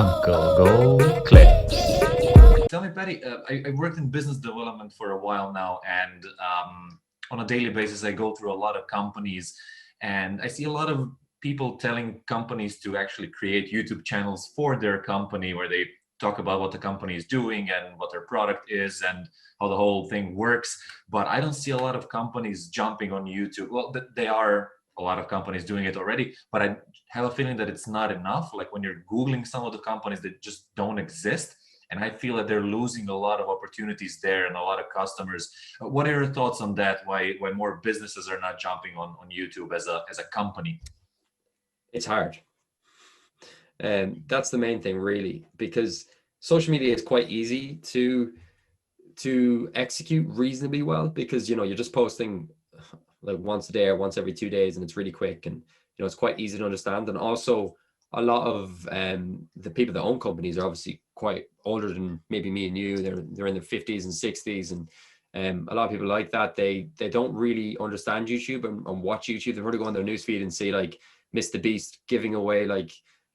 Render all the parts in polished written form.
Uncle Go Clips. Tell me, Patty, I worked in business development for a while now, and on a daily basis, I go through a lot of companies, and I see a lot of people telling companies to actually create YouTube channels for their company where they talk about what the company is doing and what their product is and how the whole thing works. But I don't see a lot of companies jumping on YouTube. Well, they are a lot of companies doing it already, but I have a feeling that it's not enough. Like when you're Googling some of the companies that just don't exist, and I feel that they're losing a lot of opportunities there and a lot of customers. What are your thoughts on that? Why more businesses are not jumping on YouTube as a company? It's hard. That's the main thing, really, because social media is quite easy to execute reasonably well, because you're just posting like once a day or once every 2 days, and it's really quick, and it's quite easy to understand. And also, a lot of the people that own companies are obviously quite older than maybe me and you. They're in their 50s and 60s, and a lot of people like that. They don't really understand YouTube and watch YouTube. They've heard to go on their newsfeed and see like Mr. Beast giving away like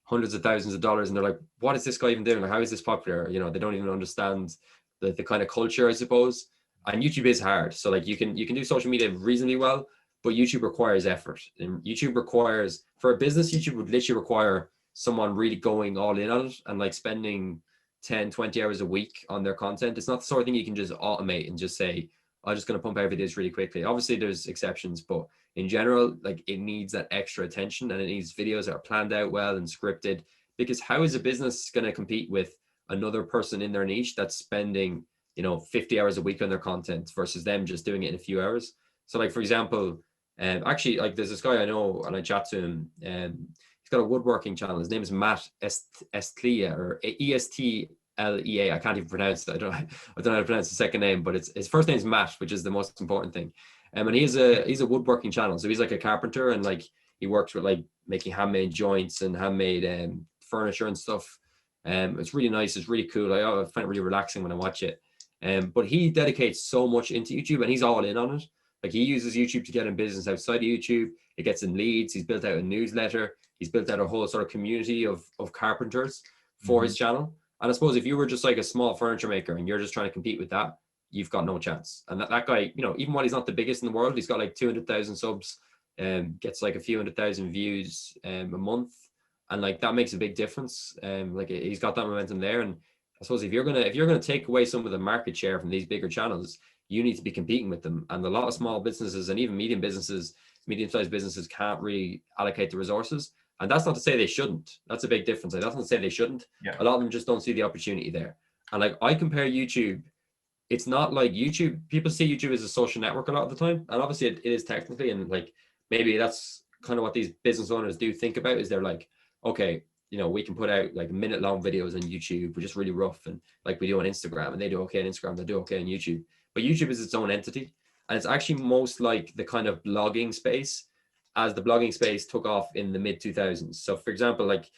hundreds of thousands of dollars, and they're like, what is this guy even doing? Like, how is this popular? They don't even understand the kind of culture, I suppose. And YouTube is hard. So like you can do social media reasonably well, but YouTube requires effort. And YouTube requires, for a business, YouTube would literally require someone really going all in on it and like spending 10, 20 hours a week on their content. It's not the sort of thing you can just automate and just say, I'm just going to pump out videos really quickly. Obviously there's exceptions, but in general, like it needs that extra attention, and it needs videos that are planned out well and scripted, because how is a business going to compete with another person in their niche that's spending 50 hours a week on their content versus them just doing it in a few hours? So like, for example, actually, like there's this guy I know, and I chat to him, he's got a woodworking channel. His name is Matt Estlea, or Estlea. I can't even pronounce it. I don't know how to pronounce the second name, but his first name is Matt, which is the most important thing. And he's a woodworking channel. So he's like a carpenter, and like he works with like making handmade joints and handmade furniture and stuff. It's really nice. It's really cool. I find it really relaxing when I watch it. But he dedicates so much into YouTube, and he's all in on it. Like he uses YouTube to get in business outside of YouTube. It gets in leads. He's built out a newsletter. He's built out a whole sort of community of carpenters for his channel. And I suppose if you were just like a small furniture maker and you're just trying to compete with that, you've got no chance. And that guy, even while he's not the biggest in the world, he's got like 200,000 subs, gets like a few 100,000 views a month. And like that makes a big difference. Like he's got that momentum there. And I suppose if you're gonna take away some of the market share from these bigger channels, you need to be competing with them. And a lot of small businesses and even medium-sized businesses can't really allocate the resources. And that's not to say they shouldn't. That's a big difference. Like, that's not to say they shouldn't. Yeah. A lot of them just don't see the opportunity there. And like I compare YouTube, it's not like YouTube. People see YouTube as a social network a lot of the time, and obviously it is technically. And like maybe that's kind of what these business owners do think about, is they're like, okay, we can put out like minute-long videos on YouTube, which is really rough, and like we do on Instagram, and they do okay on Instagram, they do okay on YouTube. But YouTube is its own entity, and it's actually most like the kind of blogging space, as the blogging space took off in the mid 2000s. So for example, like,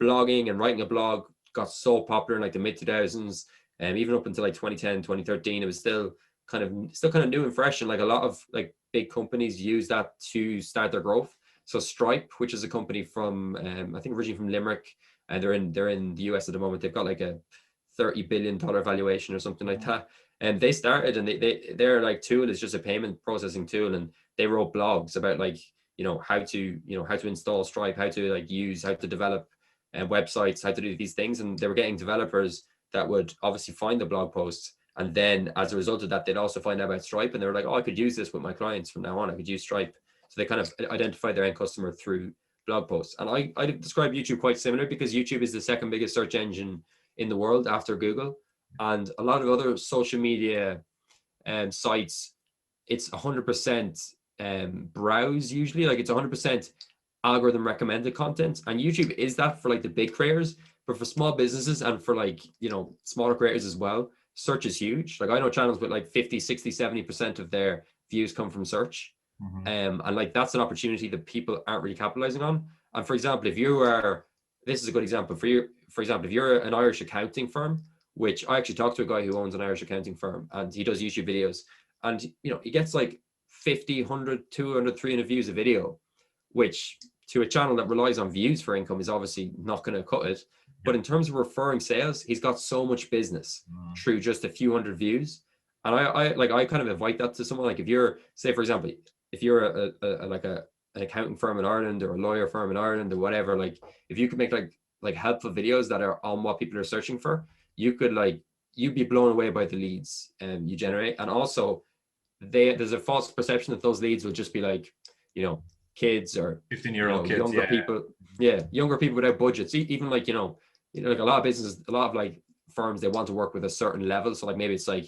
blogging and writing a blog got so popular in like the mid 2000s, and even up until like 2010, 2013, it was still kind of new and fresh. And like a lot of like big companies use that to start their growth. So Stripe, which is a company from, I think originally from Limerick, and they're in the US at the moment. They've got like a $30 billion valuation or something like that. And they started, and their like tool is just a payment processing tool, and they wrote blogs about like how to install Stripe, how to develop websites, how to do these things. And they were getting developers that would obviously find the blog posts, and then as a result of that, they'd also find out about Stripe, and they were like, oh, I could use this with my clients from now on. I could use Stripe. So they kind of identified their end customer through blog posts. And I describe YouTube quite similar, because YouTube is the second biggest search engine in the world after Google. And a lot of other social media sites, it's 100% browse usually. Like it's 100% algorithm recommended content. And YouTube is that for like the big creators, but for small businesses and for like, smaller creators as well, search is huge. Like I know channels with like 50, 60, 70% of their views come from search. And like that's an opportunity that people aren't really capitalizing on. And for example, this is a good example for example, if you're an Irish accounting firm, which I actually talked to a guy who owns an Irish accounting firm, and he does YouTube videos, and he gets like 50, 100, 200, 300 views a video, which to a channel that relies on views for income is obviously not going to cut it. But in terms of referring sales, he's got so much business through just a few hundred views. And I kind of invite that to someone. Like if you're, say for example, if you're an accounting firm in Ireland or a lawyer firm in Ireland or whatever, like if you could make like helpful videos that are on what people are searching for, you'd be blown away by the leads you generate. And also there's a false perception that those leads will just be like, kids or 15-year-old kids, younger people. Yeah, younger people without budgets. Even like, like a lot of businesses, a lot of like firms, they want to work with a certain level. So like maybe it's like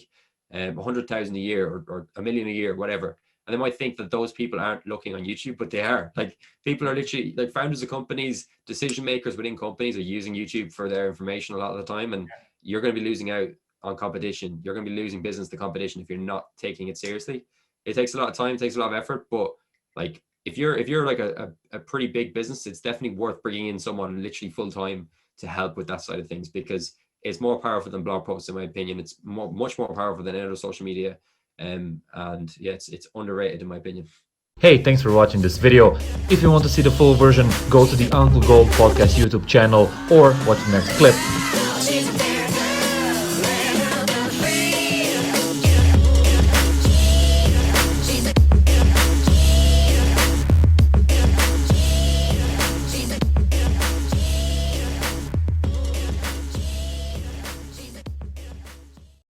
100,000 a year or $1 million a year, whatever. And they might think that those people aren't looking on YouTube, but they are. Like people are literally like founders of companies, decision makers within companies are using YouTube for their information a lot of the time. And you're going to be losing out on competition. You're going to be losing business to competition if you're not taking it seriously. It takes a lot of time, it takes a lot of effort, but like if you're like a pretty big business, it's definitely worth bringing in someone literally full time to help with that side of things, because it's more powerful than blog posts, in my opinion. It's much more powerful than any other social media. And yeah, it's underrated in my opinion. Hey, thanks for watching this video. If you want to see the full version, go to the Uncle Gold Podcast YouTube channel or watch the next clip.